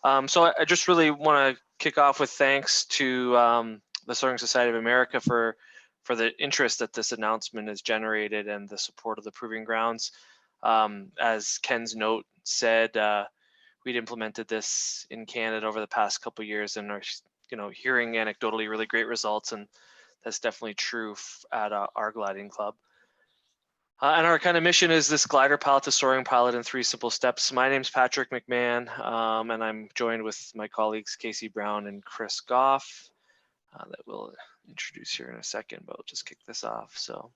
So I just really want to kick off with thanks to the Soaring Society of America for the interest that this announcement has generated and the support of the Proving Grounds. As Ken's note said, we'd implemented this in Canada over the past couple of years and are hearing anecdotally really great results, and that's definitely true at our gliding club. And our kind of mission is this glider pilot to soaring pilot in 3 simple steps. My name's Patrick McMahon, and I'm joined with my colleagues Casey Brown and Chris Goff that we'll introduce here in a second, but we'll just kick this off. So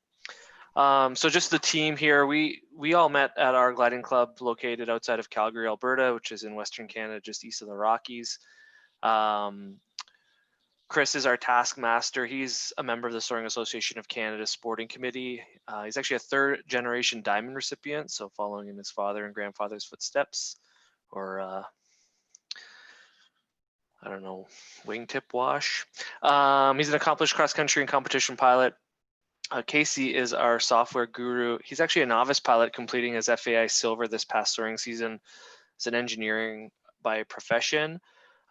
just the team here, we all met at our gliding club located outside of Calgary, Alberta, which is in Western Canada, just east of the Rockies. Chris is our taskmaster. He's a member of the Soaring Association of Canada Sporting Committee. He's actually a 3rd-generation diamond recipient, so following in his father and grandfather's footsteps, or I don't know, wingtip wash. He's an accomplished cross-country and competition pilot. Casey is our software guru. He's actually a novice pilot, completing his FAI Silver this past soaring season. He's an engineering by profession.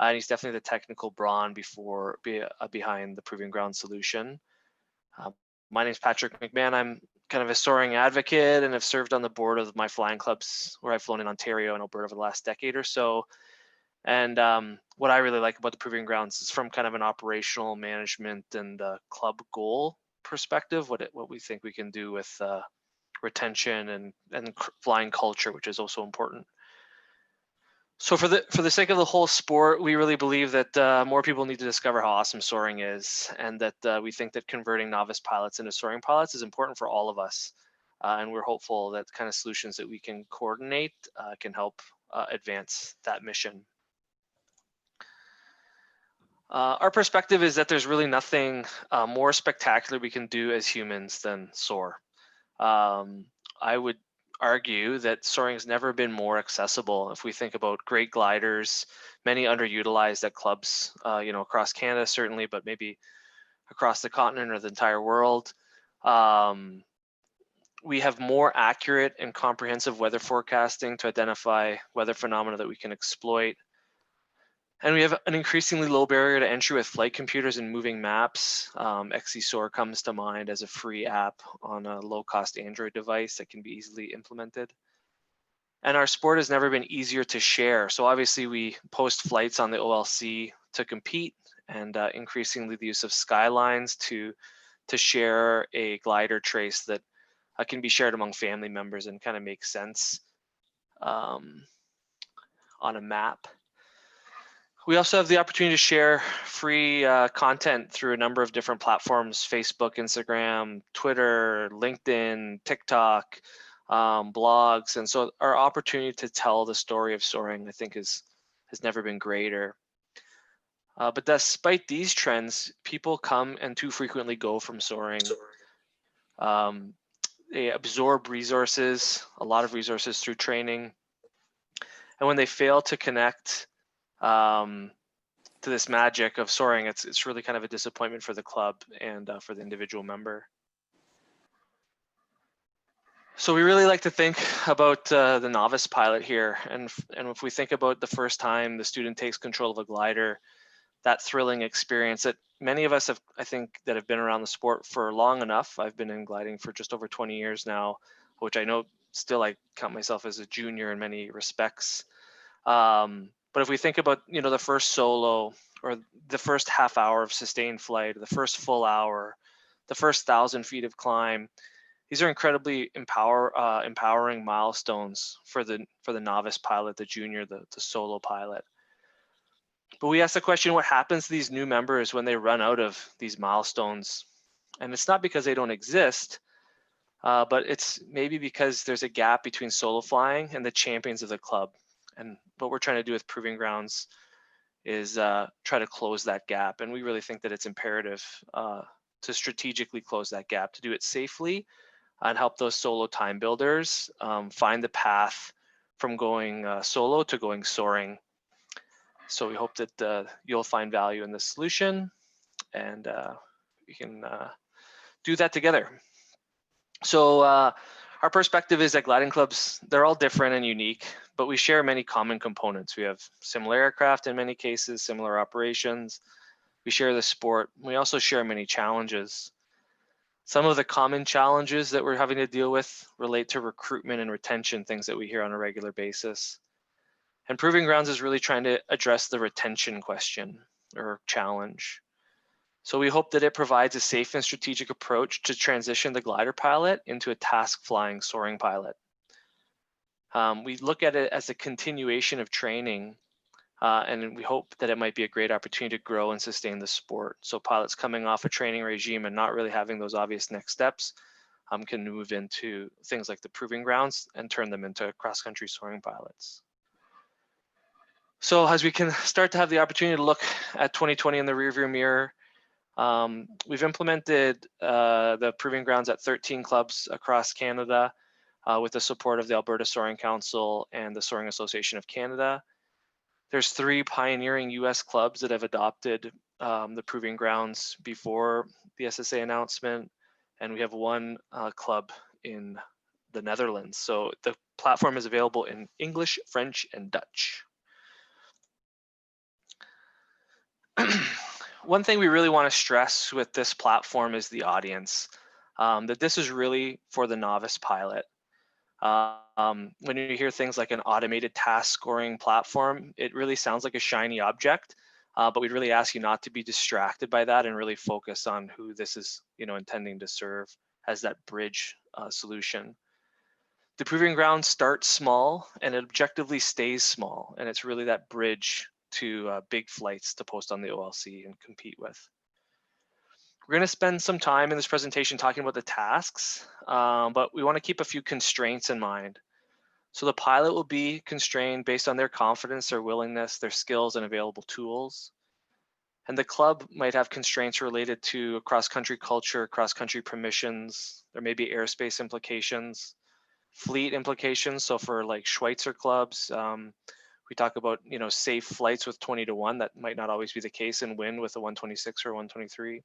And he's definitely the technical brawn behind the Proving Ground solution. My name is Patrick McMahon. I'm kind of a soaring advocate and have served on the board of my flying clubs where I've flown in Ontario and Alberta over the last decade or so. And what I really like about the Proving Grounds is from kind of an operational management and club goal perspective, what we think we can do with retention and flying culture, which is also important. So for the sake of the whole sport, we really believe that more people need to discover how awesome soaring is, and that we think that converting novice pilots into soaring pilots is important for all of us. And we're hopeful that kind of solutions that we can coordinate can help advance that mission. Our perspective is that there's really nothing more spectacular we can do as humans than soar. I would argue that soaring has never been more accessible. If we think about great gliders, many underutilized at clubs, across Canada certainly, but maybe across the continent or the entire world. We have more accurate and comprehensive weather forecasting to identify weather phenomena that we can exploit. And we have an increasingly low barrier to entry with flight computers and moving maps. XeSoar comes to mind as a free app on a low-cost Android device that can be easily implemented. And our sport has never been easier to share. So obviously we post flights on the OLC to compete, and increasingly the use of skylines to share a glider trace that can be shared among family members and kind of makes sense on a map. We also have the opportunity to share free content through a number of different platforms: Facebook, Instagram, Twitter, LinkedIn, TikTok, blogs. And so our opportunity to tell the story of soaring, I think, has never been greater. But despite these trends, people come and too frequently go from soaring. They absorb resources, a lot of resources through training. And when they fail to connect to this magic of soaring, it's really kind of a disappointment for the club and for the individual member. So we really like to think about the novice pilot here, and if we think about the first time the student takes control of a glider, that thrilling experience that many of us have, I think, that have been around the sport for long enough. I've been in gliding for just over 20 years now, which I know still I count myself as a junior in many respects. But if we think about, the first solo, or the first half hour of sustained flight, or the first full hour, the first 1,000 feet of climb, these are incredibly empowering milestones for the novice pilot, the junior, the solo pilot. But we ask the question, what happens to these new members when they run out of these milestones? And it's not because they don't exist, but it's maybe because there's a gap between solo flying and the champions of the club. And what we're trying to do with Proving Grounds is try to close that gap. And we really think that it's imperative to strategically close that gap, to do it safely and help those solo time builders find the path from going solo to going soaring. So we hope that you'll find value in this solution, and we can do that together. So our perspective is that gliding clubs, they're all different and unique, but we share many common components. We have similar aircraft in many cases, similar operations. We share the sport. We also share many challenges. Some of the common challenges that we're having to deal with relate to recruitment and retention, things that we hear on a regular basis. And Proving Grounds is really trying to address the retention question or challenge. So we hope that it provides a safe and strategic approach to transition the glider pilot into a task flying soaring pilot. We look at it as a continuation of training, and we hope that it might be a great opportunity to grow and sustain the sport. So pilots coming off a training regime and not really having those obvious next steps can move into things like the Proving Grounds and turn them into cross-country soaring pilots. So as we can start to have the opportunity to look at 2020 in the rearview mirror, we've implemented the Proving Grounds at 13 clubs across Canada with the support of the Alberta Soaring Council and the Soaring Association of Canada. There's 3 pioneering US clubs that have adopted the Proving Grounds before the SSA announcement, and we have 1 club in the Netherlands. So the platform is available in English, French, and Dutch. One thing we really want to stress with this platform is the audience, that this is really for the novice pilot. When you hear things like an automated task scoring platform, it really sounds like a shiny object, but we'd really ask you not to be distracted by that and really focus on who this is, intending to serve as that bridge solution. The Proving Ground starts small and it objectively stays small, and it's really that bridge to big flights to post on the OLC and compete with. We're going to spend some time in this presentation talking about the tasks, but we want to keep a few constraints in mind. So the pilot will be constrained based on their confidence, their willingness, their skills, and available tools. And the club might have constraints related to cross-country culture, cross-country permissions. There may be airspace implications, fleet implications. So for like Schweitzer clubs, we talk about safe flights with 20-1. That might not always be the case in wind with a 126 or 123.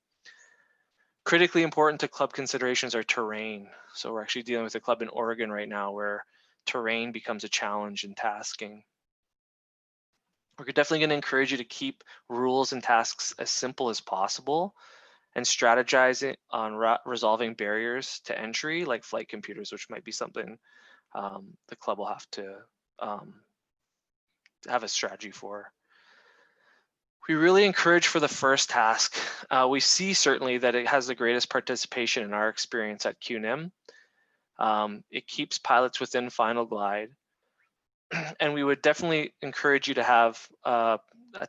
Critically important to club considerations are terrain. So we're actually dealing with a club in Oregon right now where terrain becomes a challenge in tasking. We're definitely going to encourage you to keep rules and tasks as simple as possible and strategize on resolving barriers to entry like flight computers, which might be something the club will have to have a strategy for. We really encourage for the first task. We see certainly that it has the greatest participation in our experience at CUNYM. It keeps pilots within final glide. And we would definitely encourage you to have a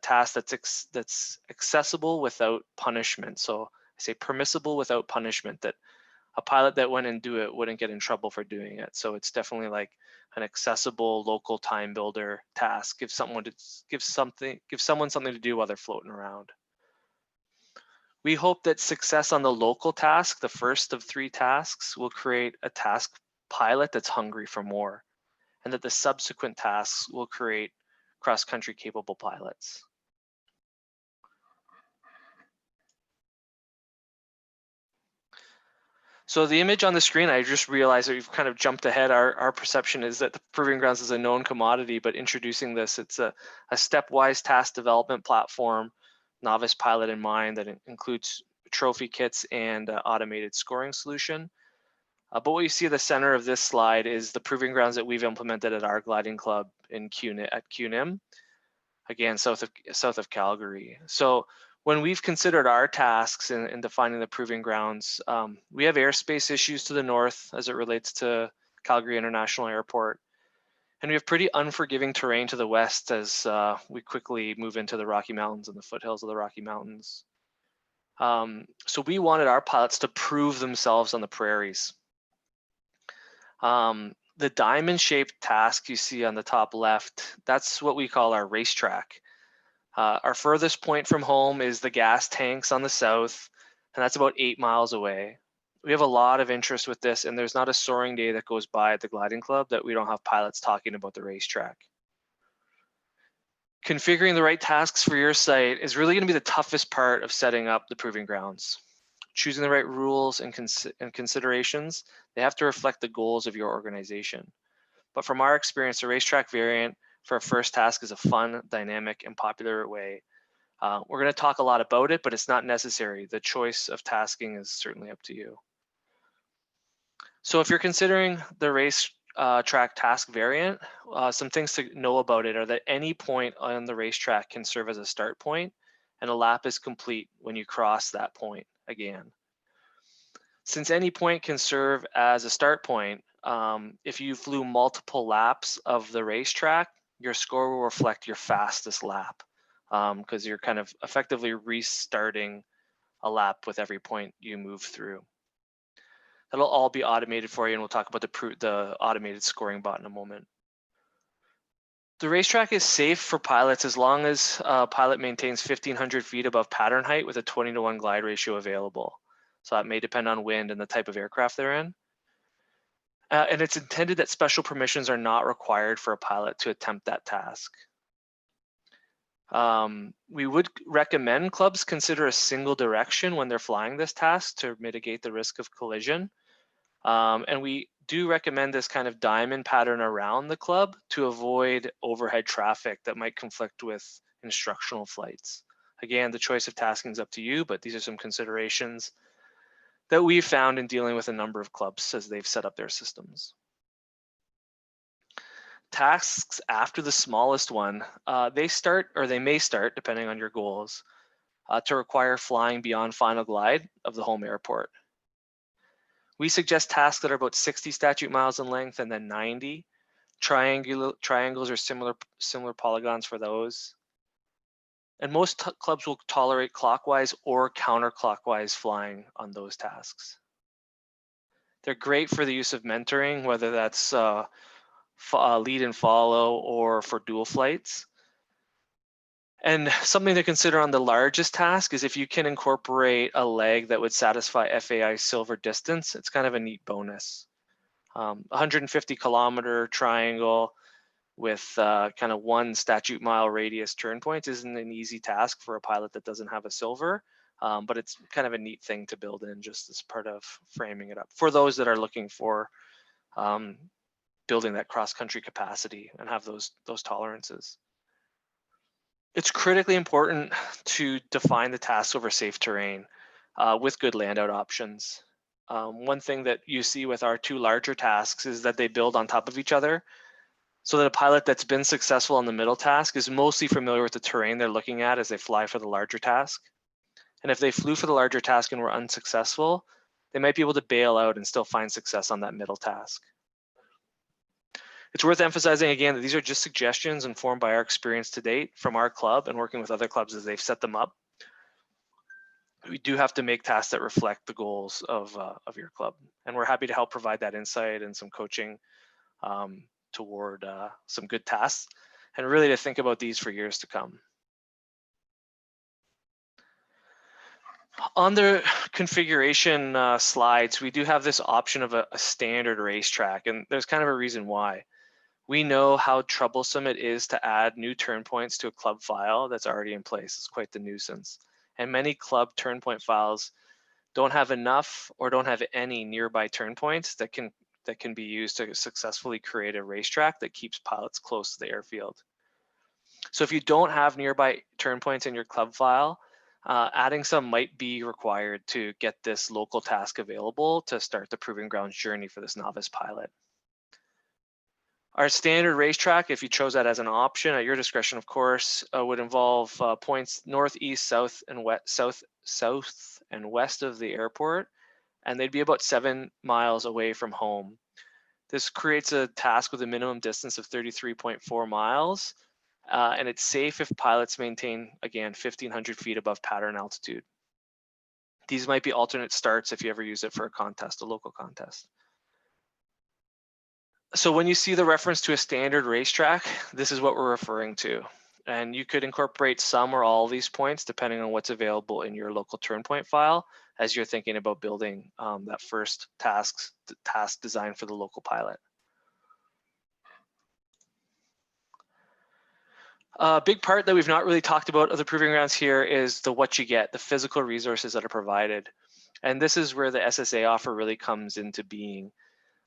task that's accessible without punishment. So I say permissible without punishment, that a pilot that went and do it wouldn't get in trouble for doing it. So it's definitely like an accessible local time builder task. Give someone something to do while they're floating around. We hope that success on the local task, the first of 3 tasks, will create a task pilot that's hungry for more, and that the subsequent tasks will create cross-country capable pilots. So the image on the screen, I just realized that we've kind of jumped ahead. Our perception is that the Proving Grounds is a known commodity, but introducing this, it's a stepwise task development platform, novice pilot in mind, that includes trophy kits and automated scoring solution. But what you see at the center of this slide is the Proving Grounds that we've implemented at our gliding club at CUNYM, again, south of Calgary. So when we've considered our tasks in defining the Proving Grounds, we have airspace issues to the north as it relates to Calgary International Airport. And we have pretty unforgiving terrain to the west as we quickly move into the Rocky Mountains and the foothills of the Rocky Mountains. So we wanted our pilots to prove themselves on the prairies. The diamond-shaped task you see on the top left, that's what we call our racetrack. Our furthest point from home is the gas tanks on the south, and that's about 8 miles away. We have a lot of interest with this, and there's not a soaring day that goes by at the gliding club that we don't have pilots talking about the racetrack. Configuring the right tasks for your site is really going to be the toughest part of setting up the Proving Grounds. Choosing the right rules and considerations, they have to reflect the goals of your organization. But from our experience, the racetrack variant for a first task is a fun, dynamic, and popular way. We're going to talk a lot about it, but it's not necessary. The choice of tasking is certainly up to you. So if you're considering the racetrack task variant, some things to know about it are that any point on the racetrack can serve as a start point, and a lap is complete when you cross that point again. Since any point can serve as a start point, if you flew multiple laps of the racetrack, your score will reflect your fastest lap, because you're kind of effectively restarting a lap with every point you move through. That'll all be automated for you, and we'll talk about the automated scoring bot in a moment. The racetrack is safe for pilots as long as a pilot maintains 1,500 feet above pattern height with a 20-to-1 glide ratio available. So that may depend on wind and the type of aircraft they're in. And it's intended that special permissions are not required for a pilot to attempt that task. We would recommend clubs consider a single direction when they're flying this task to mitigate the risk of collision. And we do recommend this kind of diamond pattern around the club to avoid overhead traffic that might conflict with instructional flights. Again, the choice of tasking is up to you, but these are some considerations that we've found in dealing with a number of clubs as they've set up their systems. Tasks after the smallest one, they may start, depending on your goals, to require flying beyond final glide of the home airport. We suggest tasks that are about 60 statute miles in length and then 90. Triangles are similar polygons for those. And most clubs will tolerate clockwise or counterclockwise flying on those tasks. They're great for the use of mentoring, whether that's lead and follow or for dual flights. And something to consider on the largest task is if you can incorporate a leg that would satisfy FAI silver distance, it's kind of a neat bonus. 150 kilometer triangle with kind of 1 statute mile radius turn points isn't an easy task for a pilot that doesn't have a silver, but it's kind of a neat thing to build in just as part of framing it up for those that are looking for building that cross-country capacity and have those tolerances. It's critically important to define the tasks over safe terrain with good land-out options. One thing that you see with our 2 larger tasks is that they build on top of each other, so that a pilot that's been successful on the middle task is mostly familiar with the terrain they're looking at as they fly for the larger task. And if they flew for the larger task and were unsuccessful, they might be able to bail out and still find success on that middle task. It's worth emphasizing again that these are just suggestions informed by our experience to date from our club and working with other clubs as they've set them up. We do have to make tasks that reflect the goals of your club. And we're happy to help provide that insight and some coaching toward some good tasks, and really to think about these for years to come. On the configuration slides, we do have this option of a standard racetrack, and there's kind of a reason why. We know how troublesome it is to add new turn points to a club file that's already in place. It's quite the nuisance. And many club turn point files don't have enough or don't have any nearby turn points that can be used to successfully create a racetrack that keeps pilots close to the airfield. So if you don't have nearby turn points in your club file, adding some might be required to get this local task available to start the proving grounds journey for this novice pilot. Our standard racetrack, if you chose that as an option at your discretion, of course, would involve points north, east, south, and west of the airport, and they'd be about 7 miles away from home. This creates a task with a minimum distance of 33.4 miles, and it's safe if pilots maintain, again, 1,500 feet above pattern altitude. These might be alternate starts if you ever use it for a contest, a local contest. So when you see the reference to a standard racetrack, this is what we're referring to. And you could incorporate some or all of these points depending on what's available in your local turn point file as you're thinking about building that first task design for the local pilot. A big part that we've not really talked about of the proving grounds here is what you get, the physical resources that are provided. And this is where the SSA offer really comes into being.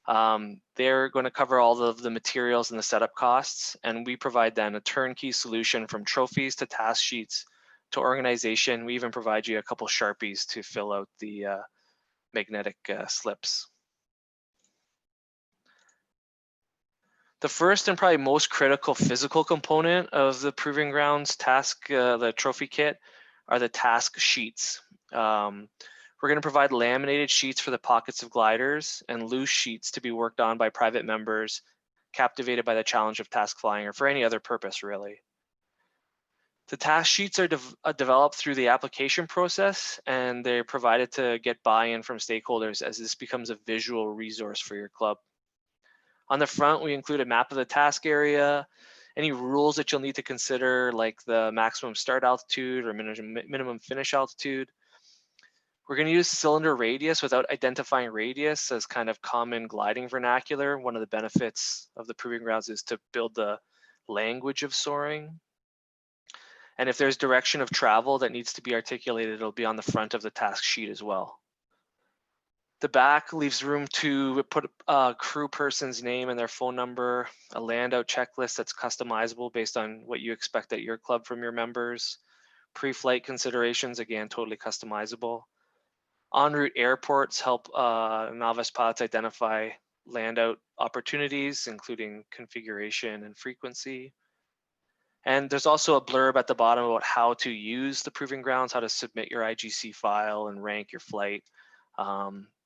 They're going to cover all of the materials and the setup costs, and we provide then a turnkey solution from trophies to task sheets to organization. We even provide you a couple Sharpies to fill out the magnetic slips. The first and probably most critical physical component of the Proving Grounds task, the trophy kit, are the task sheets. We're going to provide laminated sheets for the pockets of gliders and loose sheets to be worked on by private members captivated by the challenge of task flying or for any other purpose, really. The task sheets are developed through the application process, and they're provided to get buy-in from stakeholders as this becomes a visual resource for your club. On the front, we include a map of the task area, any rules that you'll need to consider, like the maximum start altitude or minimum finish altitude. We're going to use cylinder radius without identifying radius as kind of common gliding vernacular. One of the benefits of the Proving Grounds is to build the language of soaring. And if there's direction of travel that needs to be articulated, it'll be on the front of the task sheet as well. The back leaves room to put a crew person's name and their phone number, a land-out checklist that's customizable based on what you expect at your club from your members, pre-flight considerations, again, totally customizable. En route airports help novice pilots identify land-out opportunities, including configuration and frequency. And there's also a blurb at the bottom about how to use the Proving Grounds, how to submit your IGC file and rank your flight.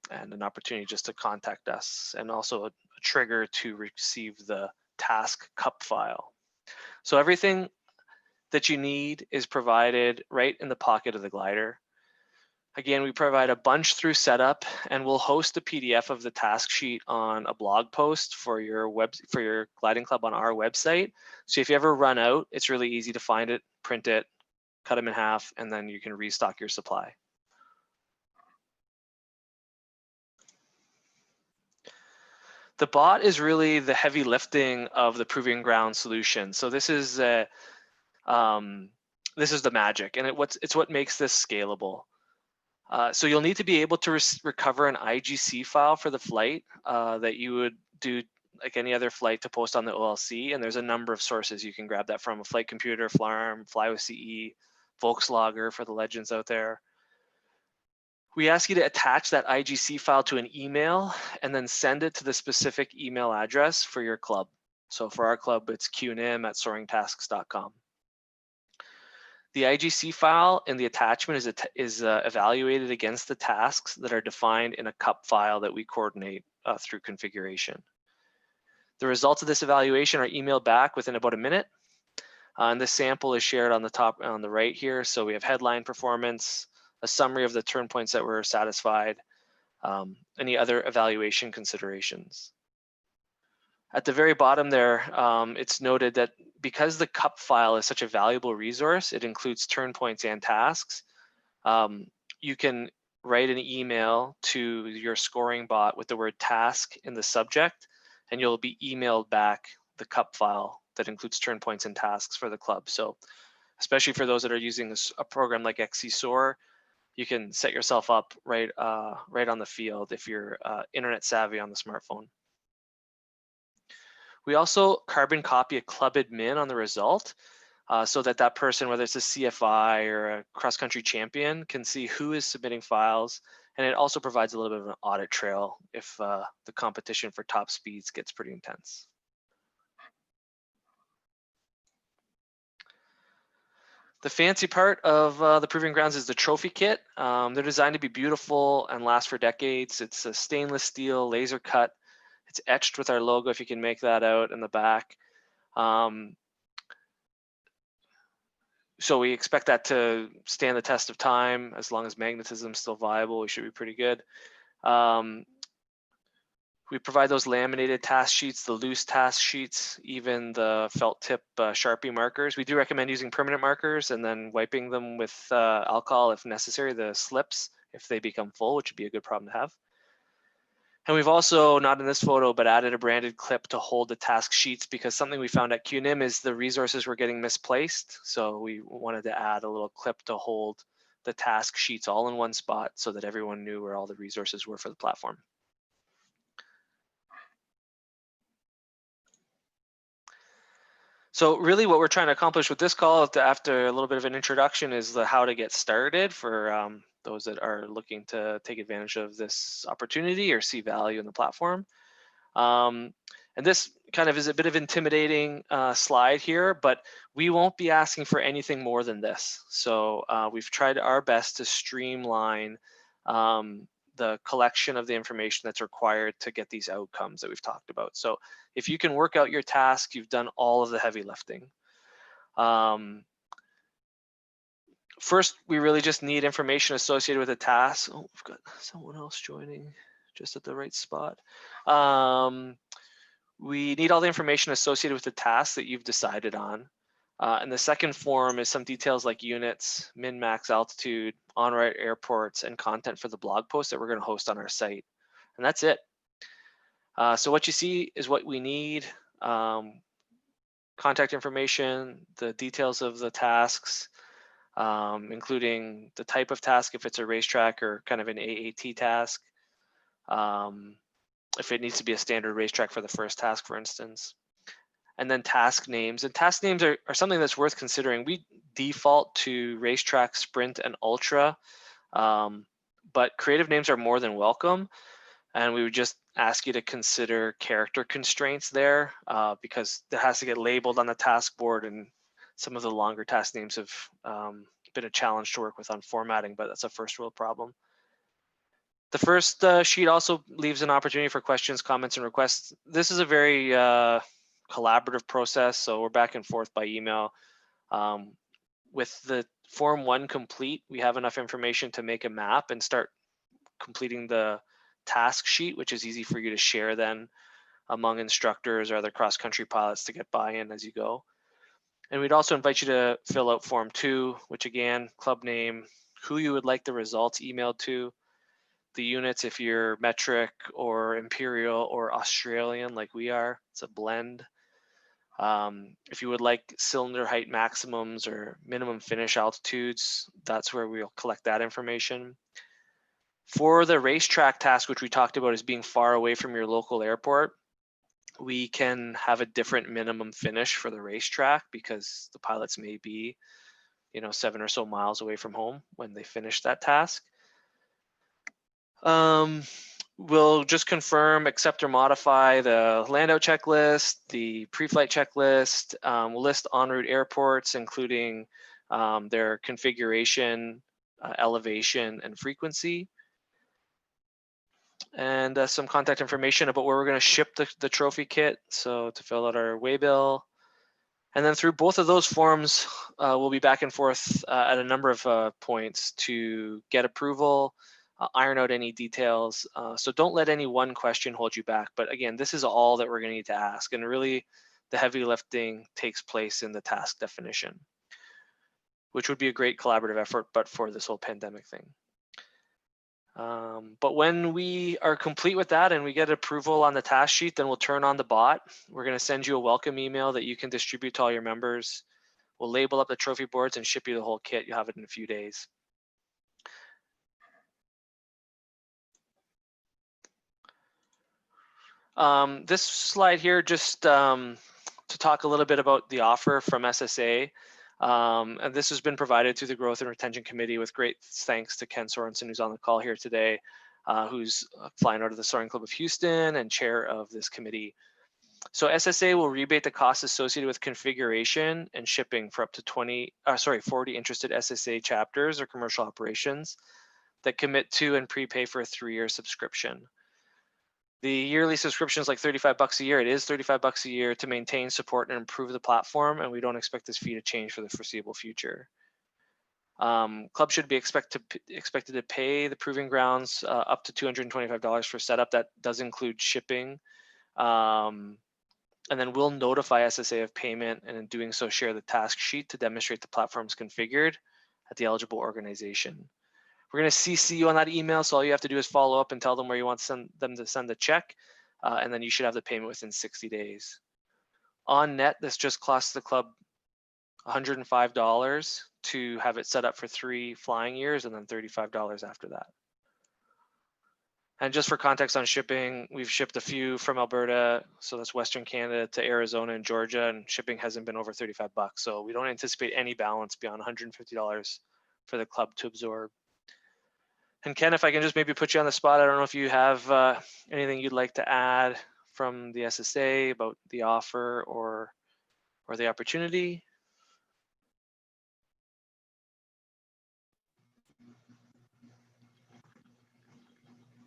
And an opportunity just to contact us, and also a trigger to receive the task cup file. So everything that you need is provided right in the pocket of the glider. Again, we provide a bunch through setup, and we'll host a PDF of the task sheet on a blog post for your gliding club on our website. So if you ever run out, it's really easy to find it, print it, cut them in half, and then you can restock your supply. The bot is really the heavy lifting of the Proving Ground solution. So this is the magic, and it's what makes this scalable. So you'll need to be able to recover an IGC file for the flight that you would do like any other flight to post on the OLC, and there's a number of sources you can grab that from: a flight computer, Flarm, Fly with CE, Volkslogger for the legends out there. We ask you to attach that IGC file to an email and then send it to the specific email address for your club. So for our club, it's qnim@soaringtasks.com. The IGC file in the attachment is evaluated against the tasks that are defined in a cup file that we coordinate through configuration. The results of this evaluation are emailed back within about a minute. And this sample is shared on the top on the right here. So we have headline performance, a summary of the turn points that were satisfied, any other evaluation considerations. At the very bottom there, it's noted that because the cup file is such a valuable resource, it includes turn points and tasks. You can write an email to your scoring bot with the word task in the subject, and you'll be emailed back the cup file that includes turn points and tasks for the club. So especially for those that are using a program like XCSoar, you can set yourself up right on the field if you're internet savvy on the smartphone. We also carbon copy a club admin on the result so that person, whether it's a CFI or a cross-country champion, can see who is submitting files. And it also provides a little bit of an audit trail if the competition for top speeds gets pretty intense. The fancy part of the Proving Grounds is the trophy kit. They're designed to be beautiful and last for decades. It's a stainless steel laser cut. It's etched with our logo, if you can make that out in the back. So we expect that to stand the test of time. As long as magnetism is still viable, we should be pretty good. We provide those laminated task sheets, the loose task sheets, even the felt tip Sharpie markers. We do recommend using permanent markers and then wiping them with alcohol if necessary, the slips, if they become full, which would be a good problem to have. And we've also, not in this photo, but added a branded clip to hold the task sheets, because something we found at QNIM is the resources were getting misplaced. So we wanted to add a little clip to hold the task sheets all in one spot so that everyone knew where all the resources were for the platform. So really what we're trying to accomplish with this call, after a little bit of an introduction, is the how to get started for those that are looking to take advantage of this opportunity or see value in the platform. And this kind of is a bit of intimidating slide here, but we won't be asking for anything more than this. So we've tried our best to streamline the collection of the information that's required to get these outcomes that we've talked about. So if you can work out your task, you've done all of the heavy lifting. First, we really just need information associated with a task. Oh, we've got someone else joining just at the right spot. We need all the information associated with the task that you've decided on. And the second form is some details like units, min-max altitude, on-route airports, and content for the blog post that we're going to host on our site. And that's it. So what you see is what we need. Contact information, the details of the tasks, including the type of task, if it's a racetrack or kind of an AAT task. If it needs to be a standard racetrack for the first task, for instance. And then task names. And task names are something that's worth considering. We default to racetrack, sprint, and ultra, but creative names are more than welcome. And we would just ask you to consider character constraints there because it has to get labeled on the task board, and some of the longer task names have been a challenge to work with on formatting, but that's a first world problem. The first sheet also leaves an opportunity for questions, comments, and requests. This is a very collaborative process, so we're back and forth by email. With the Form 1 complete, we have enough information to make a map and start completing the task sheet, which is easy for you to share then among instructors or other cross-country pilots to get buy-in as you go. And we'd also invite you to fill out Form 2, which again, club name, who you would like the results emailed to, the units if you're metric or imperial or Australian like we are, it's a blend. If you would like cylinder height maximums or minimum finish altitudes, that's where we'll collect that information. For the racetrack task, which we talked about as being far away from your local airport, we can have a different minimum finish for the racetrack because the pilots may be, 7 or so miles away from home when they finish that task. We'll just confirm, accept, or modify the land-out checklist, the pre-flight checklist. We'll list en route airports, including their configuration, elevation, and frequency. And some contact information about where we're going to ship the trophy kit, so to fill out our waybill. And then through both of those forms, we'll be back and forth at a number of points to get approval, iron out any details. So don't let any one question hold you back. But again, this is all that we're going to need to ask. And really, the heavy lifting takes place in the task definition, which would be a great collaborative effort, but for this whole pandemic thing. But when we are complete with that and we get approval on the task sheet, then we'll turn on the bot. We're going to send you a welcome email that you can distribute to all your members. We'll label up the trophy boards and ship you the whole kit. You'll have it in a few days. This slide here just to talk a little bit about the offer from SSA. And this has been provided through the Growth and Retention Committee with great thanks to Ken Sorensen, who's on the call here today, who's flying out of the Soaring Club of Houston and chair of this committee. So SSA will rebate the costs associated with configuration and shipping for up to 40 interested SSA chapters or commercial operations that commit to and prepay for a 3-year subscription. The yearly subscription is like $35 a year. It is $35 a year to maintain, support, and improve the platform, and we don't expect this fee to change for the foreseeable future. Club should be expected to pay the proving grounds up to $225 for setup. That does include shipping. And then we'll notify SSA of payment, and in doing so, share the task sheet to demonstrate the platform's configured at the eligible organization. We're going to CC you on that email, so all you have to do is follow up and tell them where you want them to send the check, and then you should have the payment within 60 days. On net, this just costs the club $105 to have it set up for 3 flying years, and then $35 after that. And just for context on shipping, we've shipped a few from Alberta, so that's Western Canada, to Arizona and Georgia, and shipping hasn't been over $35. So we don't anticipate any balance beyond $150 for the club to absorb. And Ken, if I can just maybe put you on the spot, I don't know if you have anything you'd like to add from the SSA about the offer or the opportunity.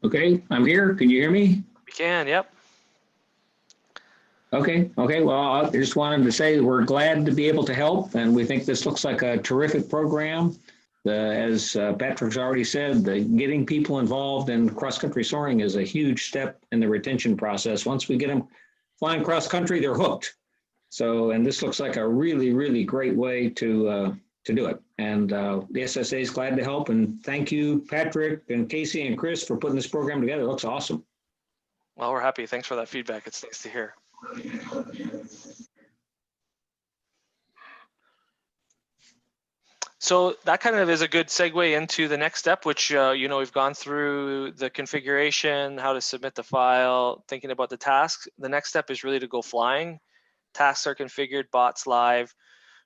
Okay, I'm here. Can you hear me? We can, yep. Okay, well, I just wanted to say we're glad to be able to help, and we think this looks like a terrific program. As Patrick's already said, getting people involved in cross-country soaring is a huge step in the retention process. Once we get them flying cross-country, they're hooked. So, and this looks like a really, really great way to do it. And the SSA is glad to help. And thank you, Patrick and Casey and Chris, for putting this program together. It looks awesome. Well, we're happy. Thanks for that feedback. It's nice to hear. So that kind of is a good segue into the next step, which, we've gone through the configuration, how to submit the file, thinking about the tasks. The next step is really to go flying. Tasks are configured, bots live,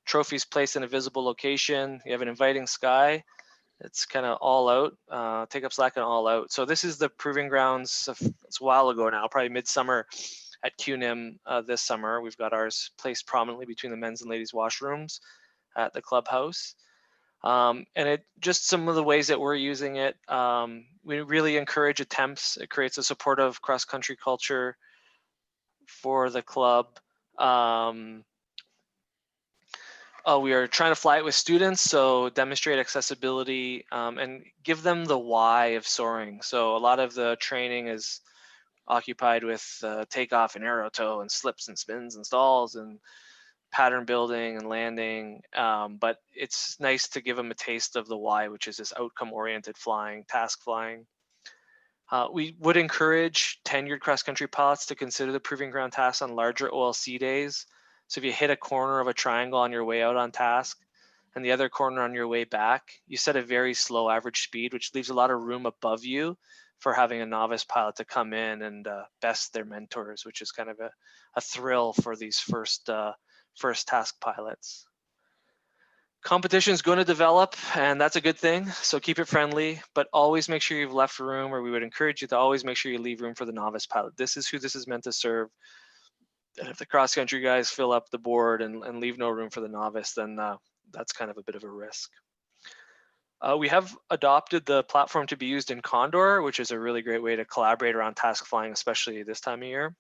trophies placed in a visible location. You have an inviting sky. It's kind of all out, take up slack and all out. So this is the proving grounds. It's a while ago now, probably midsummer at QNIM this summer. We've got ours placed prominently between the men's and ladies' washrooms at the clubhouse. And it just some of the ways that we're using it, we really encourage attempts. It creates a supportive cross-country culture for the club. We are trying to fly it with students, so demonstrate accessibility and give them the why of soaring. So a lot of the training is occupied with takeoff and aero tow and slips and spins and stalls and pattern building and landing, but it's nice to give them a taste of the why, which is this outcome-oriented flying, task flying. We would encourage tenured cross-country pilots to consider the proving ground tasks on larger OLC days. So if you hit a corner of a triangle on your way out on task and the other corner on your way back, you set a very slow average speed, which leaves a lot of room above you for having a novice pilot to come in and best their mentors, which is kind of a thrill for these first task pilots. Competition is going to develop, and that's a good thing. So keep it friendly, but always make sure you've left room, or we would encourage you to always make sure you leave room for the novice pilot. This is who this is meant to serve. And if the cross-country guys fill up the board and leave no room for the novice, then that's kind of a bit of a risk. We have adopted the platform to be used in Condor, which is a really great way to collaborate around task flying, especially this time of year.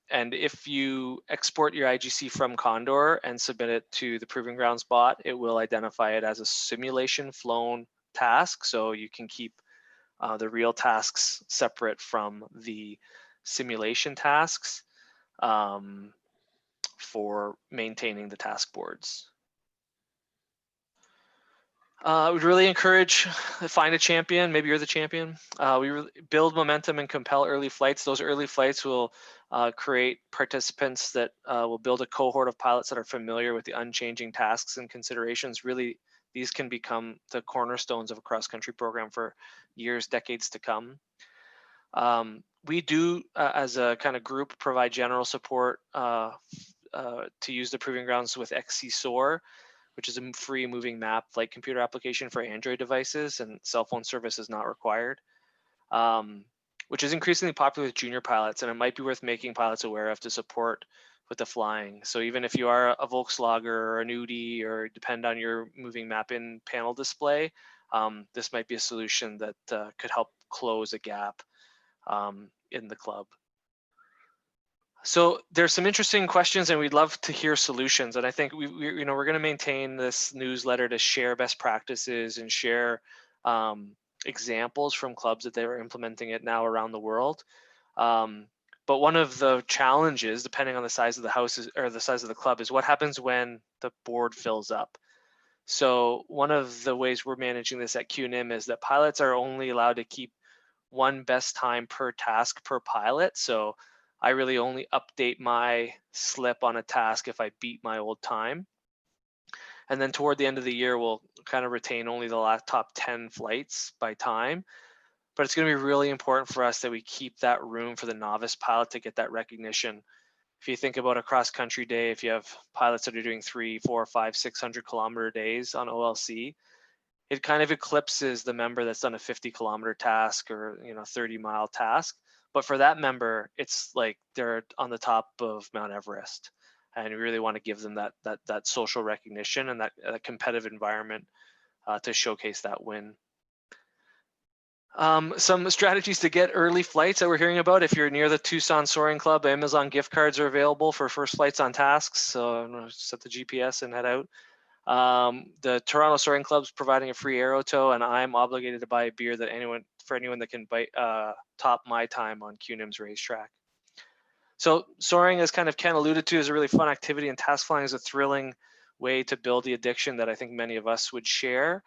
And if you export your IGC from Condor and submit it to the Proving Grounds bot, it will identify it as a simulation flown task. So you can keep the real tasks separate from the simulation tasks for maintaining the task boards. We'd really encourage find a champion. Maybe you're the champion. We build momentum and compel early flights. Those early flights will create participants that will build a cohort of pilots that are familiar with the unchanging tasks and considerations. Really, these can become the cornerstones of a cross-country program for years, decades to come. We do, as a kind of group, provide general support to use the Proving Grounds with XC Soar, which is a free moving map flight computer application for Android devices, and cell phone service is not required, which is increasingly popular with junior pilots, and it might be worth making pilots aware of to support with the flying. So even if you are a Volkslager or an UDI or depend on your moving map in panel display, this might be a solution that could help close a gap in the club. So there's some interesting questions, and we'd love to hear solutions. And I think we're going to maintain this newsletter to share best practices and share examples from clubs that they are implementing it now around the world. But one of the challenges, depending on the size of the house or the size of the club, is what happens when the board fills up. So one of the ways we're managing this at QNIM is that pilots are only allowed to keep one best time per task per pilot. So I really only update my slip on a task if I beat my old time. And then toward the end of the year, we'll kind of retain only the top 10 flights by time. but it's going to be really important for us that we keep that room for the novice pilot to get that recognition. If you think about a cross country day, if you have pilots that are doing 300, 400, 500, 600-kilometer days on OLC, it kind of eclipses the member that's done a 50-kilometer task or 30-mile task. But for that member, it's like they're on the top of Mount Everest, and we really want to give them that social recognition and that competitive environment to showcase that win. Some strategies to get early flights that we're hearing about. If you're near the Tucson Soaring Club, Amazon gift cards are available for first flights on tasks. So I'm going to set the GPS and head out. The Toronto Soaring Club's providing a free aero tow, and I'm obligated to buy a beer that anyone that can top my time on QNIM's Racetrack. So soaring, as kind of Ken alluded to, is a really fun activity, and task flying is a thrilling way to build the addiction that I think many of us would share.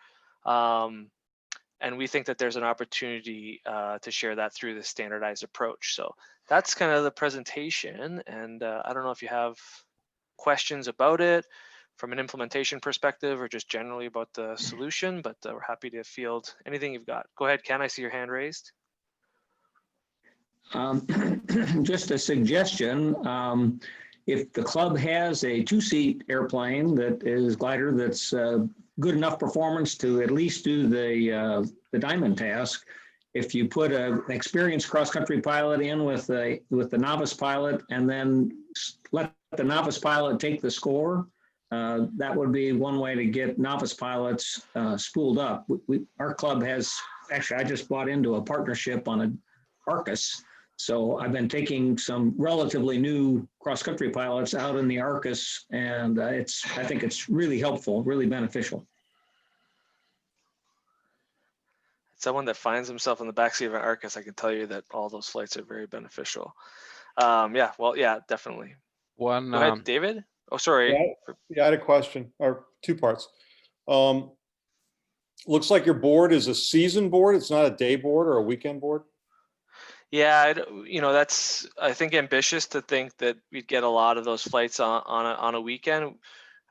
And we think that there's an opportunity to share that through the standardized approach. So that's kind of the presentation. And I don't know if you have questions about it from an implementation perspective or just generally about the solution, but we're happy to field anything you've got. Go ahead, Ken, I see your hand raised. Just a suggestion. If the club has a 2-seat airplane that is glider that's good enough performance to at least do the diamond task, if you put an experienced cross-country pilot in with the novice pilot and then let the novice pilot take the score, that would be one way to get novice pilots spooled up. Our club has, actually, I just bought into a partnership on an Arcus. So I've been taking some relatively new cross-country pilots out in the Arcus, and I think it's really helpful, really beneficial. Someone that finds himself in the backseat of an Arcus, I can tell you that all those flights are very beneficial. Yeah, well, yeah, definitely. Go ahead, David. Oh, sorry. Yeah, I had a question, or 2 parts. Looks like your board is a season board. It's not a day board or a weekend board. Yeah, that's, I think, ambitious to think that we'd get a lot of those flights on a weekend.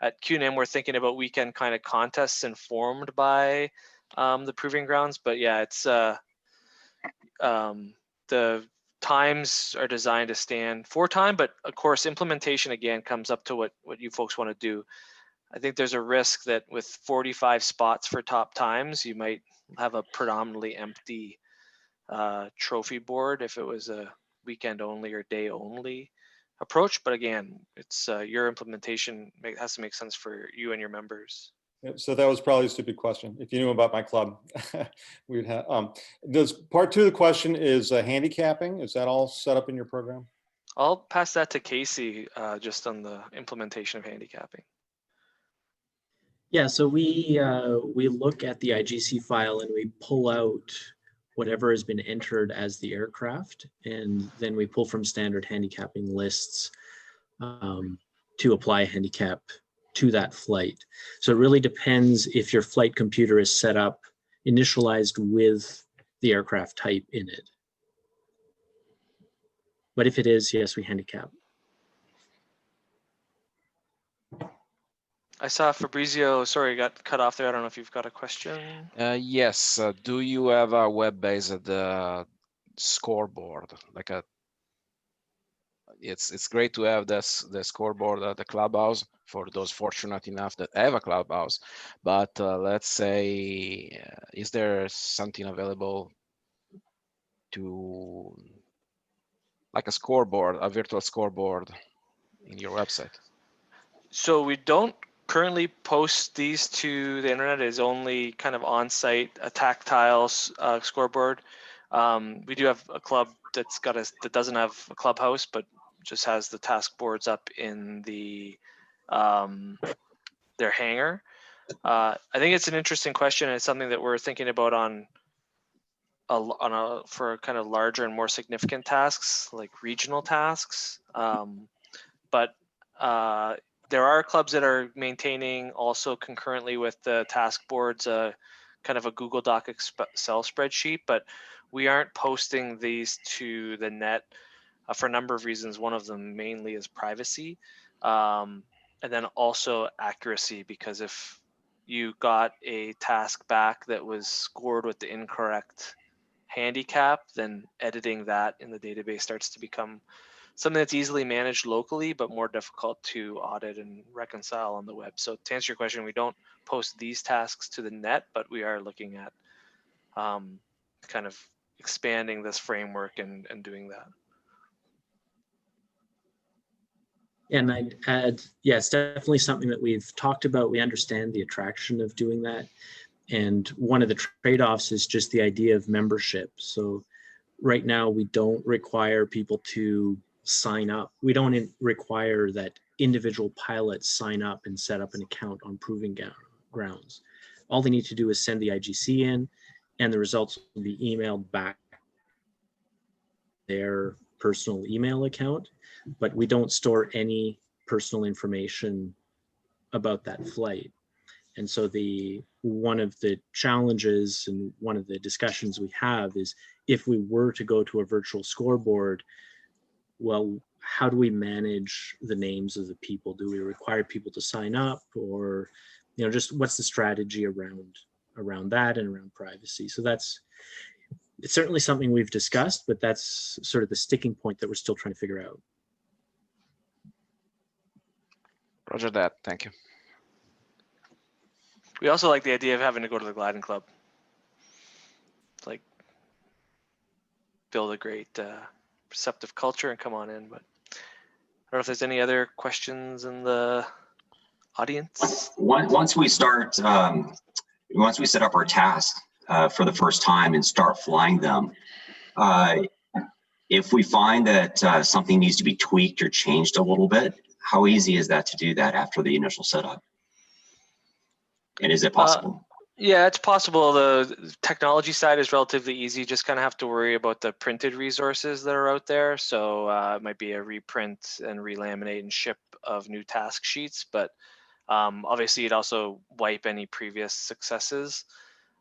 At QNIM, we're thinking about weekend kind of contests informed by the proving grounds. But yeah, it's the times are designed to stand for time, but of course, implementation again comes up to what you folks want to do. I think there's a risk that with 45 spots for top times, you might have a predominantly empty trophy board if it was a weekend only or day only approach. But again, it's your implementation has to make sense for you and your members. So that was probably a stupid question. If you knew about my club, we'd have. Does part 2 of the question is handicapping? Is that all set up in your program? I'll pass that to Casey just on the implementation of handicapping. Yeah, so we look at the IGC file and we pull out whatever has been entered as the aircraft, and then we pull from standard handicapping lists to apply a handicap to that flight. So it really depends if your flight computer is set up, initialized with the aircraft type in it. But if it is, yes, we handicap. I saw Fabrizio, sorry, got cut off there. I don't know if you've got a question. Yes. Do you have a web-based scoreboard? Like it's great to have the scoreboard at the clubhouse for those fortunate enough that have a clubhouse. But let's say, is there something available to like a scoreboard, a virtual scoreboard in your website? So we don't currently post these to the internet. Is only kind of on-site, a tactile scoreboard. We do have a club that doesn't have a clubhouse, but just has the task boards up in the their hangar. I think it's an interesting question, and it's something that we're thinking about for kind of larger and more significant tasks like regional tasks. But there are clubs that are maintaining also concurrently with the task boards, kind of a Google Doc Excel spreadsheet, but we aren't posting these to the net for a number of reasons. One of them mainly is privacy, and then also accuracy, because if you got a task back that was scored with the incorrect handicap, then editing that in the database starts to become something that's easily managed locally, but more difficult to audit and reconcile on the web. So to answer your question, we don't post these tasks to the net, but we are looking at kind of expanding this framework and doing that. And I'd add, yeah, it's definitely something that we've talked about. We understand the attraction of doing that. And one of the trade-offs is just the idea of membership. So right now, we don't require people to sign up. We don't require that individual pilots sign up and set up an account on Proving Grounds. All they need to do is send the IGC in, and the results will be emailed back their personal email account, but we don't store any personal information about that flight. And so one of the challenges and one of the discussions we have is, if we were to go to a virtual scoreboard, well, how do we manage the names of the people? Do we require people to sign up, or, you know, just what's the strategy around that and around privacy? So it's certainly something we've discussed, but that's sort of the sticking point that we're still trying to figure out. Roger that. Thank you. We also like the idea of having to go to the gliding club. It's like build a great receptive culture and come on in. But I don't know if there's any other questions in the audience. Once we start, once we set up our task for the first time and start flying them, if we find that something needs to be tweaked or changed a little bit, how easy is that to do that after the initial setup? And is it possible? Yeah, it's possible. The technology side is relatively easy. Just kind of have to worry about the printed resources that are out there. So it might be a reprint and relaminate and ship of new task sheets. But obviously, you'd also wipe any previous successes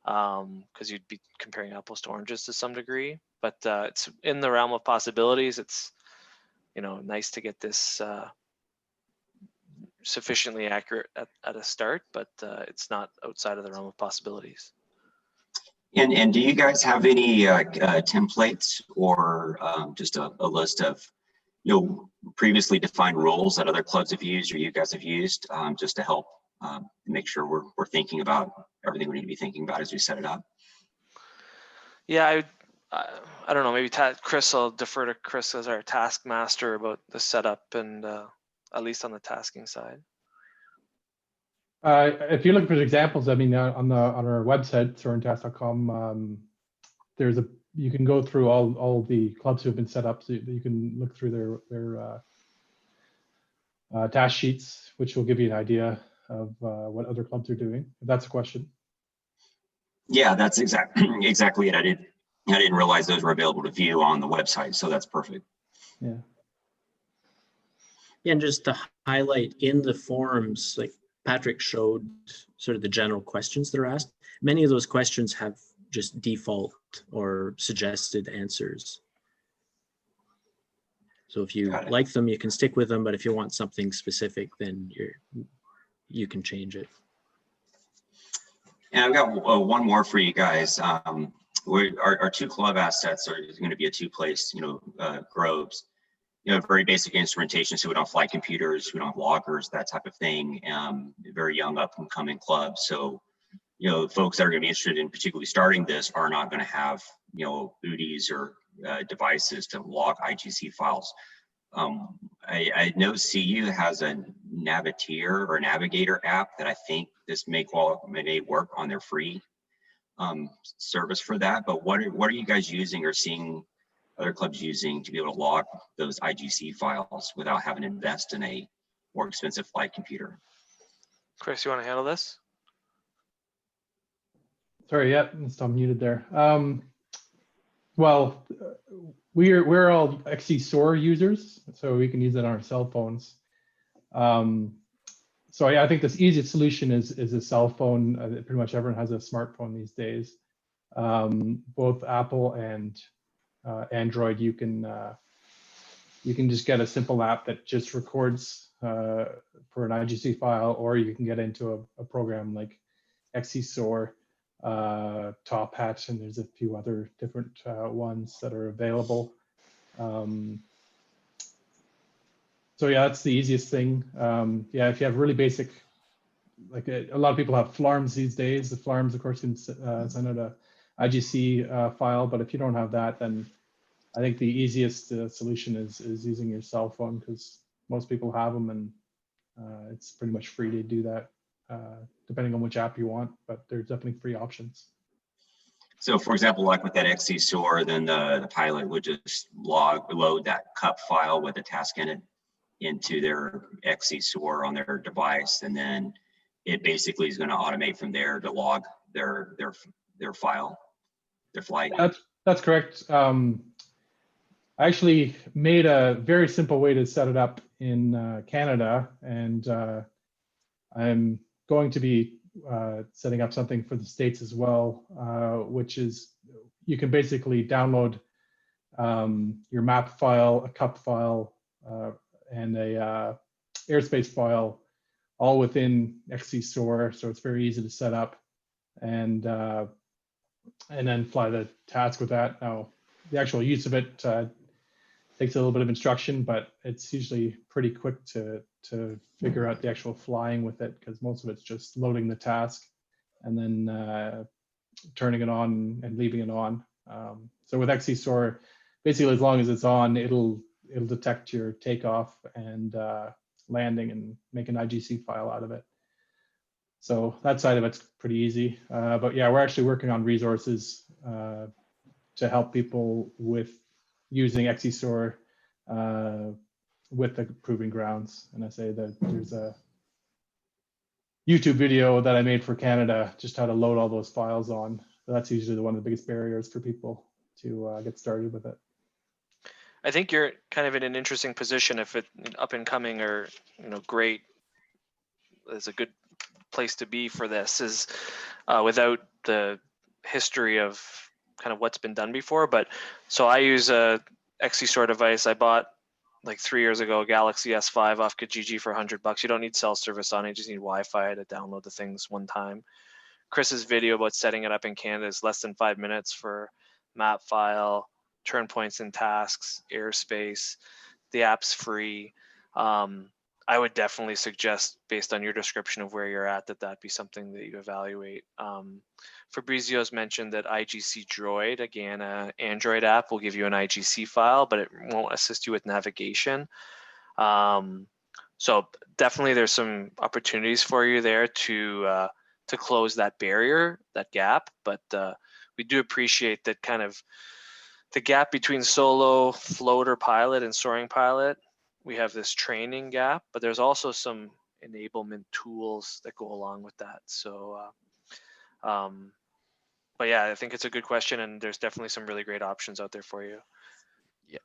because you'd be comparing apples to oranges to some degree. But it's in the realm of possibilities. It's, you know, nice to get this sufficiently accurate at a start, but it's not outside of the realm of possibilities. And do you guys have any templates or just a list of, you know, previously defined rules that other clubs have used or you guys have used just to help make sure we're thinking about everything we need to be thinking about as we set it up? Yeah, I don't know, maybe Chris, I'll defer to Chris as our task master about the setup and at least on the tasking side. If you're looking for examples, I mean, on our website, soaringtask.com, you can go through all the clubs who have been set up, so you can look through their task sheets, which will give you an idea of what other clubs are doing. If that's a question. Yeah, that's exactly it. I didn't realize those were available to view on the website, so that's perfect. Yeah. And just to highlight in the forums, like Patrick showed sort of the general questions that are asked. Many of those questions have just default or suggested answers. So if you like them, you can stick with them, but if you want something specific, then you can change it. And I've got one more for you guys. Our two club assets are going to be a two-place, Groves. Very basic instrumentation, so we don't have flight computers, we don't have loggers, that type of thing. Very young up-and-coming club. So, folks that are going to be interested in particularly starting this are not going to have, UDIs or devices to log IGC files. I know CU has a Navigator app that I think this may work on their free service for that. But what are you guys using or seeing other clubs using to be able to log those IGC files without having to invest in a more expensive flight computer? Chris, you want to handle this? Sorry, yeah, I'm still muted there. Well, we're all XC-SOAR users, so we can use it on our cell phones. So I think this easiest solution is a cell phone. Pretty much everyone has a smartphone these days. Both Apple and Android, you can just get a simple app that just records for an IGC file, or you can get into a program like XC-SOAR Top Hat, and there's a few other different ones that are available. So yeah, that's the easiest thing. Yeah, if you have really basic, like a lot of people have FLARMs these days. The FLARMs, of course, can send out a IGC file, but if you don't have that, then I think the easiest solution is using your cell phone, because most people have them, and it's pretty much free to do that, depending on which app you want, but there's definitely free options. So for example, like with that XC-SOAR, then the pilot would just load that cup file with a task in it into their XC-SOAR on their device, and then it basically is going to automate from there to log their file, their flight. That's correct. I actually made a very simple way to set it up in Canada, and I'm going to be setting up something for the States as well, which is you can basically download your map file, a cup file, and a airspace file all within XC-SOAR, so it's very easy to set up, and then fly the task with that. Now, the actual use of it takes a little bit of instruction, but it's usually pretty quick to figure out the actual flying with it, because most of it's just loading the task and then turning it on and leaving it on. So with XC-SOAR, basically as long as it's on, it'll detect your takeoff and landing and make an IGC file out of it. So that side of it's pretty easy. But yeah, we're actually working on resources to help people with using XC-SOAR with the proving grounds. And I say that there's a YouTube video that I made for Canada, just how to load all those files on. So that's usually one of the biggest barriers for people to get started with it. I think you're kind of in an interesting position if it up and coming or great. Is a good place to be for this is without the history of kind of what's been done before. But so I use a XC-SOAR device. I bought like 3 years ago a Galaxy S5 off Kijiji for $100. You don't need cell service on it. You just need Wi-Fi to download the things one time. Chris's video about setting it up in Canada is less than 5 minutes for map file, turn points and tasks, airspace. The app's free. I would definitely suggest, based on your description of where you're at, that be something that you evaluate. Fabrizio's mentioned that IGC Droid, again, an Android app, will give you an IGC file, but it won't assist you with navigation. So definitely there's some opportunities for you there to close that barrier, that gap. But we do appreciate that kind of the gap between solo, floater pilot and soaring pilot. We have this training gap, but there's also some enablement tools that go along with that. So, but yeah, I think it's a good question, and there's definitely some really great options out there for you. Yeah,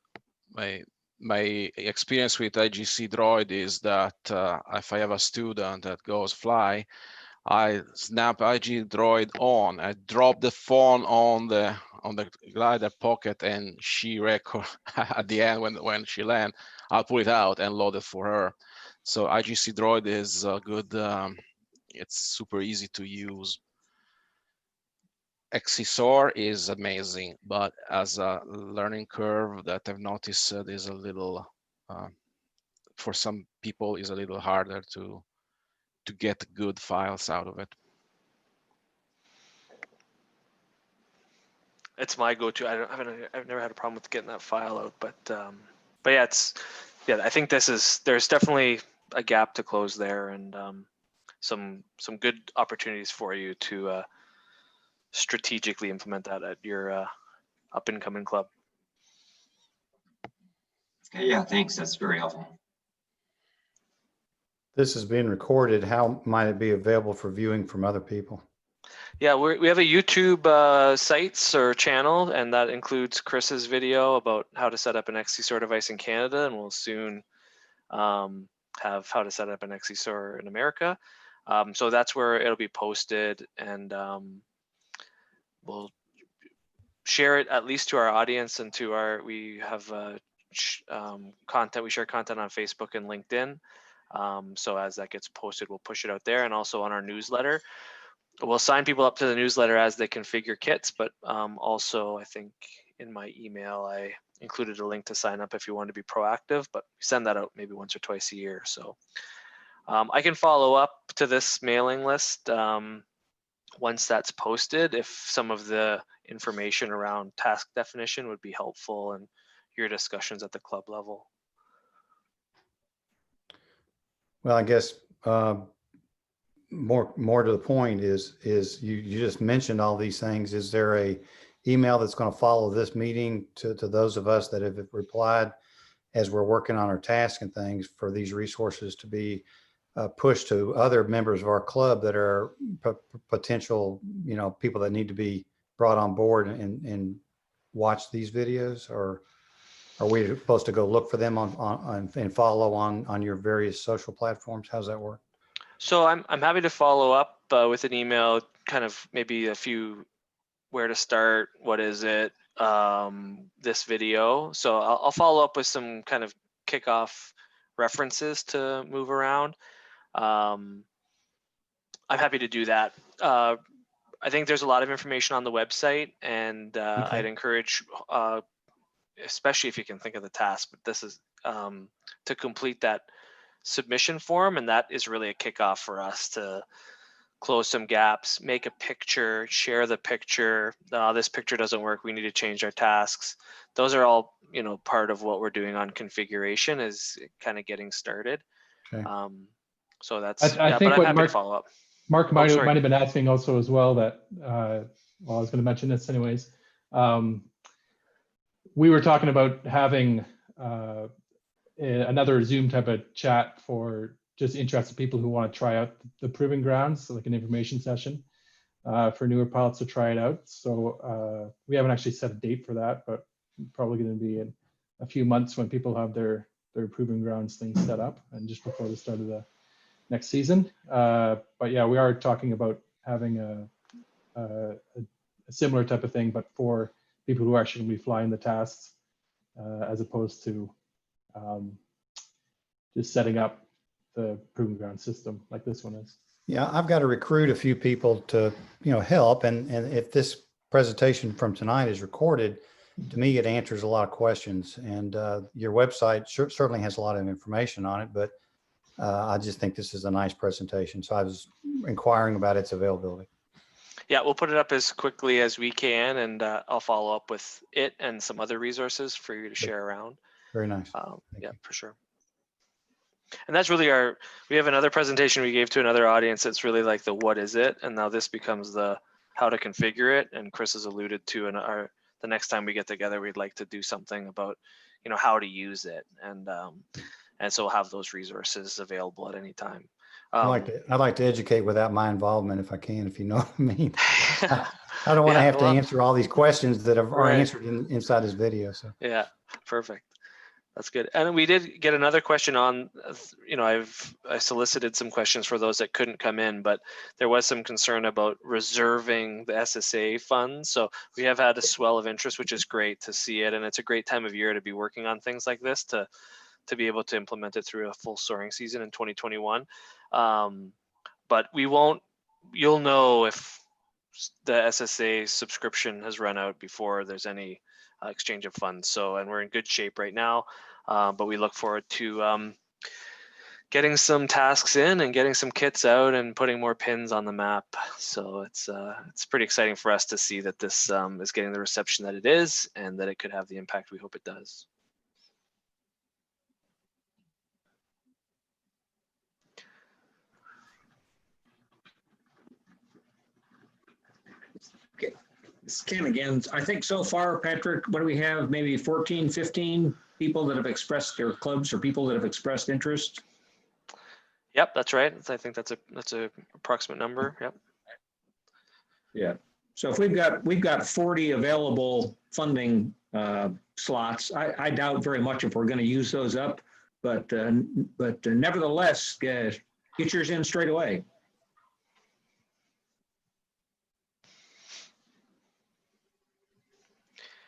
my experience with IGC Droid is that if I have a student that goes fly, I snap IG Droid on. I drop the phone on the glider pocket, and she record at the end when she lands. I'll pull it out and load it for her. So IGC Droid is good. It's super easy to use. XC-SOAR is amazing, but as a learning curve that I've noticed is a little, for some people, is a little harder to get good files out of it. It's my go-to. I've never had a problem with getting that file out, but yeah, I think there's definitely a gap to close there, and some good opportunities for you to strategically implement that at your up and coming club. Okay, yeah, thanks. That's very helpful. This is being recorded. How might it be available for viewing from other people? Yeah, we have a YouTube sites or channel, and that includes Chris's video about how to set up an XC-SOAR device in Canada, and we'll soon have how to set up an XC-SOAR in America. So that's where it'll be posted, and we'll share it at least to our audience and to we have content. We share content on Facebook and LinkedIn. So as that gets posted, we'll push it out there, and also on our newsletter. we'll sign people up to the newsletter as they configure kits, but also I think in my email I included a link to sign up if you want to be proactive, but send that out maybe once or twice a year. So I can follow up to this mailing list once that's posted if some of the information around task definition would be helpful and your discussions at the club level. Well, I guess more to the point is you just mentioned all these things. Is there a email that's going to follow this meeting to those of us that have replied as we're working on our task and things for these resources to be pushed to other members of our club that are potential, people that need to be brought on board and watch these videos? Or are we supposed to go look for them on and follow on your various social platforms? How's that work? So I'm happy to follow up with an email, kind of maybe a few where to start, what is it, this video. So I'll follow up with some kind of kickoff references to move around. I'm happy to do that. I think there's a lot of information on the website, and Okay. I'd encourage, especially if you can think of the task, but this is to complete that submission form, and that is really a kickoff for us to close some gaps, make a picture, share the picture. This picture doesn't work, we need to change our tasks. Those are all, part of what we're doing on configuration, is kind of getting started. Okay. So that's, I think but I'm what happy to follow up. Mark might sorry. have been asking also as well that, well, I was going to mention this anyways. We were talking about having another Zoom type of chat for just interested people who want to try out the proving grounds, so like an information session for newer pilots to try it out. So we haven't actually set a date for that, but probably going to be in a few months when people have their proving grounds things set up, and just before the start of the next season. But yeah, we are talking about having a similar type of thing, but for people who are actually going to be flying the tasks, as opposed to just setting up the proving ground system like this one is. Yeah, I've got to recruit a few people to, help. And if this presentation from tonight is recorded, to me, it answers a lot of questions. And your website certainly has a lot of information on it, but I just think this is a nice presentation. So I was inquiring about its availability. Yeah, we'll put it up as quickly as we can, and I'll follow up with it and some other resources for you to share around. Very nice. Yeah, for sure. And that's really we have another presentation we gave to another audience. It's really like the what is it? And now this becomes the how to configure it. And Chris has alluded to the next time we get together, we'd like to do something about, how to use it. And so we'll have those resources available at any time. I'd like to educate without my involvement if I can, if you know what I mean. I don't want to have to answer all these questions that are answered inside this video. So yeah, perfect. That's good. And we did get another question on, I solicited some questions for those that couldn't come in, but there was some concern about reserving the SSA funds. So we have had a swell of interest, which is great to see it. And it's a great time of year to be working on things like this, to be able to implement it through a full soaring season in 2021. But you'll know if the SSA subscription has run out before there's any exchange of funds. So, and we're in good shape right now, but we look forward to getting some tasks in and getting some kits out and putting more pins on the map. So it's pretty exciting for us to see that this is getting the reception that it is, and that it could have the impact we hope it does. It's Ken again. I think so far, Patrick, what do we have? Maybe 14, 15 people that have expressed their clubs, or people that have expressed interest? Yep, that's right. I think that's a approximate number. Yep. Yeah. So if we've got 40 available funding slots, I doubt very much if we're going to use those up, but nevertheless, get yours in straight away.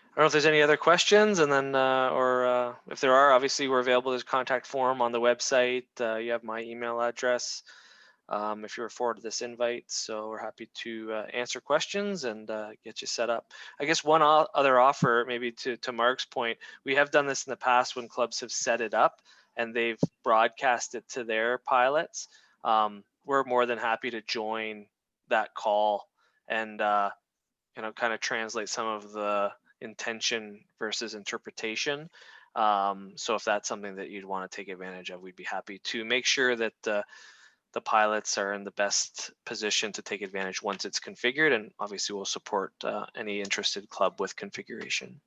I don't know if there's any other questions, and then, or if there are, obviously we're available. There's a contact form on the website. You have my email address. if you're forwarded this invite. So we're happy to answer questions and get you set up. I guess one other offer, maybe to Mark's point, we have done this in the past when clubs have set it up and they've broadcast it to their pilots. We're more than happy to join that call and kind of translate some of the intention versus interpretation. So if that's something that you'd want to take advantage of, we'd be happy to make sure that the pilots are in the best position to take advantage once it's configured, and obviously we'll support any interested club with configuration.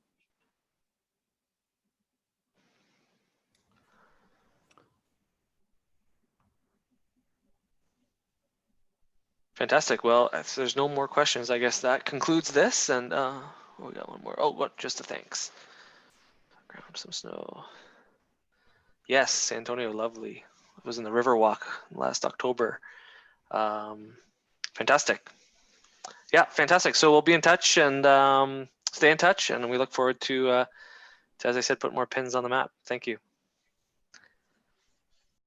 Fantastic. Well, if there's no more questions, I guess that concludes this. And we got one more. Oh, what? Just a thanks. Ground some snow. Yes, San Antonio, lovely. I was in the Riverwalk last October. Fantastic. Yeah, fantastic. So we'll be in touch and stay in touch, and we look forward to, as I said, put more pins on the map. Thank you.